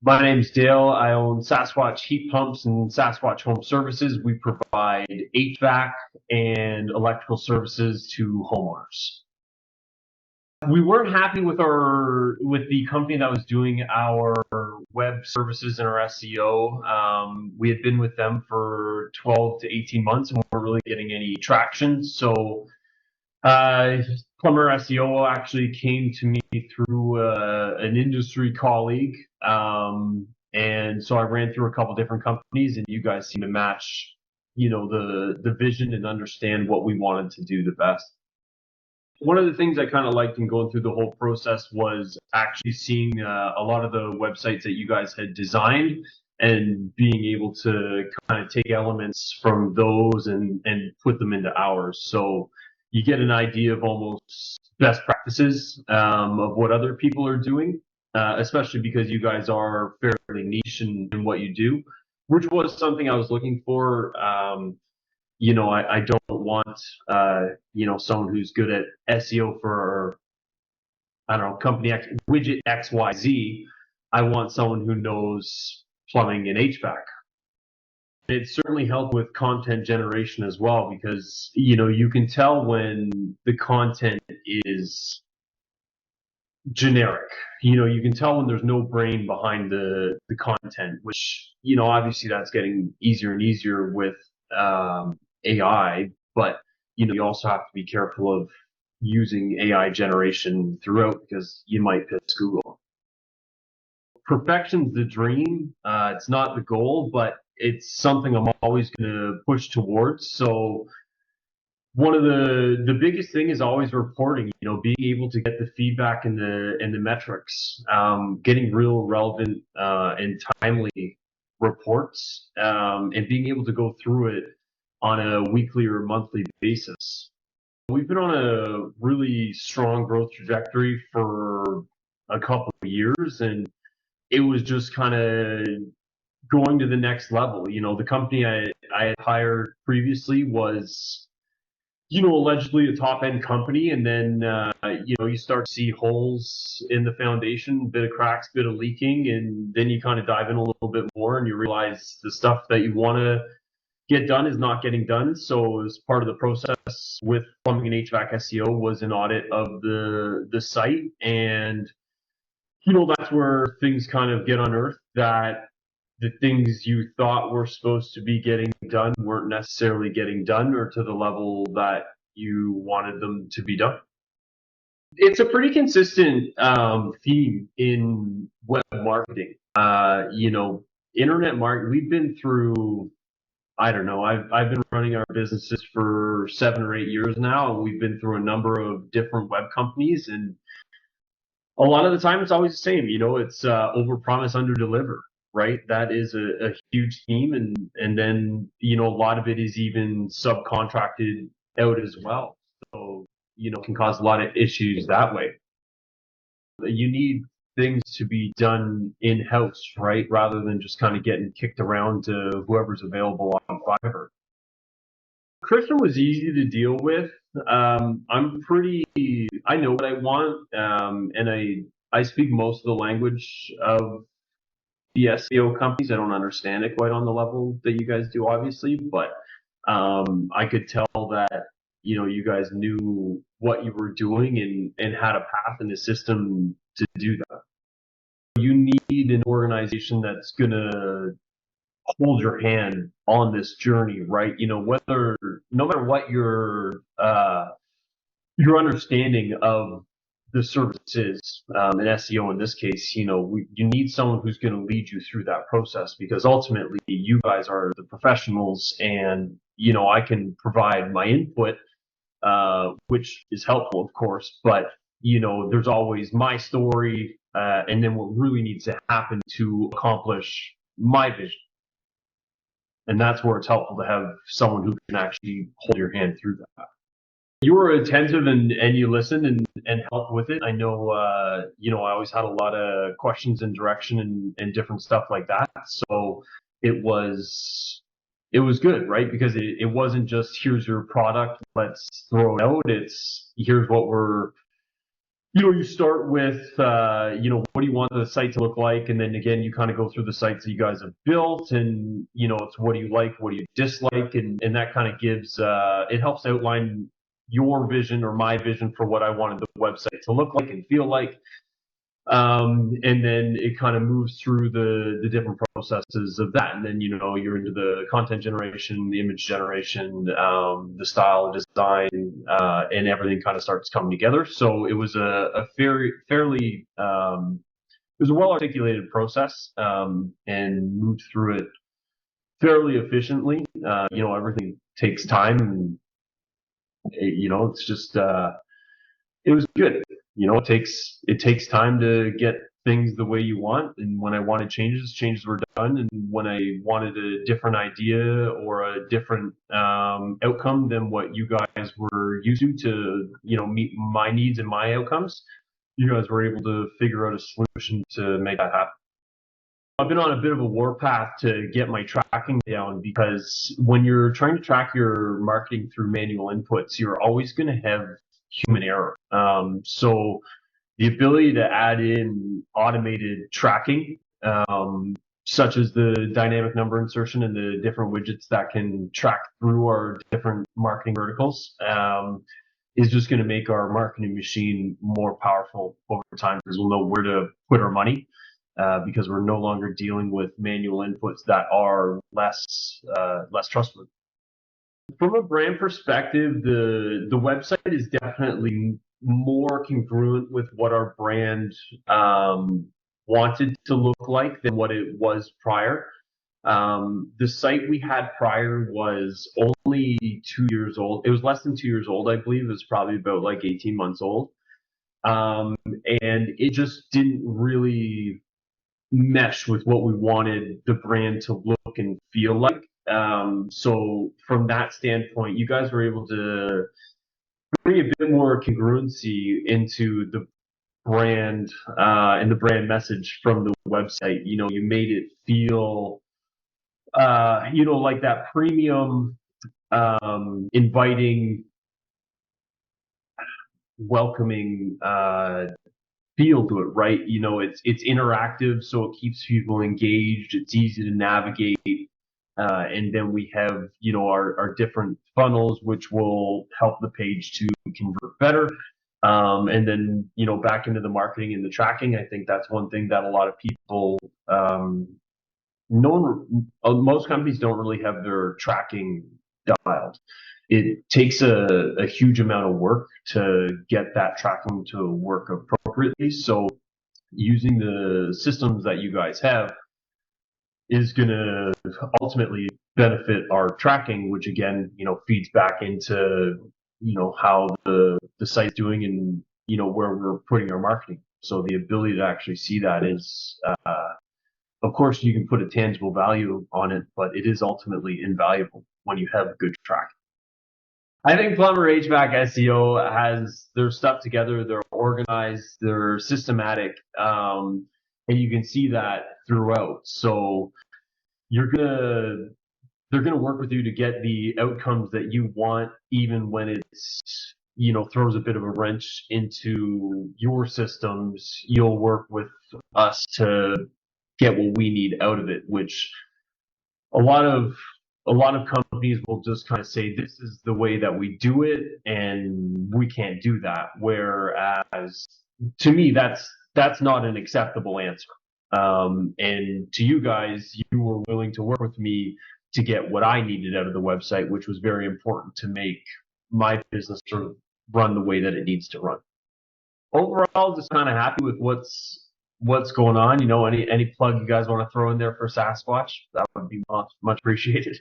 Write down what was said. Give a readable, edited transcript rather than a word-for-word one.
My name's Dale. I own Sasquatch Heat Pumps and Sasquatch Home Services. We provide HVAC and electrical services to homeowners. We weren't happy with the company that was doing our web services and our SEO. We had been with them for 12 to 18 months and weren't really getting any traction. So uh, Plumber SEO actually came to me through an industry colleague. And so I ran through a couple different companies, and you guys seem to match, the vision and understand what we wanted to do the best. One of the things I kind of liked in going through the whole process was actually seeing a lot of the websites that you guys had designed and being able to kind of take elements from those and put them into ours. So you get an idea of almost best practices of what other people are doing, especially because you guys are fairly niche in what you do, which was something I was looking for. I don't want, someone who's good at SEO for, I don't know, company X, widget XYZ. I want someone who knows plumbing and HVAC. It certainly helped with content generation as well because, you can tell when the content is generic. You can tell when there's no brain behind the content, which, obviously that's getting easier and easier with AI, but you also have to be careful of using AI generation throughout because you might piss Google. Perfection's the dream. It's not the goal, but it's something I'm always going to push towards. So one of the biggest thing is always reporting, being able to get the feedback and the metrics, getting real relevant and timely reports, and being able to go through it on a weekly or monthly basis. We've been on a really strong growth trajectory for a couple of years, and it was just kind of going to the next level. The company I had hired previously was, allegedly a top end company. And then, you start to see holes in the foundation, bit of cracks, bit of leaking. And then you kind of dive in a little bit more and you realize the stuff that you want to get done is not getting done. So as part of the process with Plumbing and HVAC SEO was an audit of the site. And, that's where things kind of get unearthed that the things you thought were supposed to be getting done weren't necessarily getting done or to the level that you wanted them to be done. It's a pretty consistent theme in web marketing. Internet market. We've been through. I don't know. I've been running our businesses for 7 or 8 years now, and we've been through a number of different web companies, and a lot of the time it's always the same. It's over promise, under deliver, right? That is a huge theme, and then a lot of it is even subcontracted out as well. So can cause a lot of issues that way. You need things to be done in house, right, rather than just kind of getting kicked around to whoever's available on Fiverr. Christian was easy to deal with. I know what I want, and I speak most of the language of the SEO companies. I don't understand it quite on the level that you guys do, obviously, but I could tell that you guys knew what you were doing and had a path and a system to do that. You need an organization that's gonna hold your hand on this journey, right? Whether no matter what your understanding of the services and SEO in this case, you need someone who's going to lead you through that process because ultimately you guys are the professionals, and I can provide my input, which is helpful, of course, but there's always my story, and then what really needs to happen to accomplish my vision. And that's where it's helpful to have someone who can actually hold your hand through that. You were attentive and you listened and helped with it. I know, I always had a lot of questions and direction and different stuff like that. So it was, it was good, right? Because it wasn't just here's your product, let's throw it out. It's here's what we're you start with, what do you want the site to look like? And then again, you kind of go through the sites that you guys have built and, it's what do you like, what do you dislike? And that kind of gives, it helps outline your vision or my vision for what I wanted the website to look like and feel like. And then it kind of moves through the different processes of that. And then, you're into the content generation, the image generation, the style, design, and everything kind of starts coming together. So it was a fairly, it was a well articulated process, and moved through it fairly efficiently. Everything takes time and, it's just, it was good. It takes time to get things the way you want. And when I wanted changes were done. And when I wanted a different idea or a different outcome than what you guys were used to meet my needs and my outcomes, you guys were able to figure out a solution to make that happen. I've been on a bit of a warpath to get my tracking down, because when you're trying to track your marketing through manual inputs, you're always going to have human error. So the ability to add in automated tracking, such as the dynamic number insertion and the different widgets that can track through our different marketing verticals, is just going to make our marketing machine more powerful over time, because we'll know where to put our money. Because we're no longer dealing with manual inputs that are less trustworthy. From a brand perspective, the website is definitely more congruent with what our brand wanted to look like than what it was prior. The site we had prior was only 2 years old. It was less than 2 years old, I believe. It was probably about like 18 months old. And it just didn't really mesh with what we wanted the brand to look and feel like. So from that standpoint, you guys were able to bring a bit more congruency into the brand, and the brand message from the website. You made it feel, like that premium, inviting, welcoming, feel to it, right? It's interactive, so it keeps people engaged. It's easy to navigate, and then we have our different funnels, which will help the page to convert better. And then back into the marketing and the tracking. I think that's one thing that a lot of people, most companies don't really have their tracking dialed. It takes a huge amount of work to get that tracking to work appropriately. So using the systems that you guys have is going to ultimately benefit our tracking, which again, feeds back into, how the site's doing and, where we're putting our marketing. So the ability to actually see that is, of course, you can put a tangible value on it, but it is ultimately invaluable when you have good tracking. I think Plumber HVAC SEO has their stuff together. They're organized. They're systematic, and you can see that throughout. So they're gonna work with you to get the outcomes that you want, even when it's throws a bit of a wrench into your systems. You'll work with us to get what we need out of it, which a lot of companies will just kind of say this is the way that we do it, and we can't do that. Whereas to me, that's not an acceptable answer. And to you guys, you were willing to work with me to get what I needed out of the website, which was very important to make my business sort of run the way that it needs to run. Overall, just kind of happy with what's going on. Any plug you guys want to throw in there for Sasquatch, that would be much appreciated.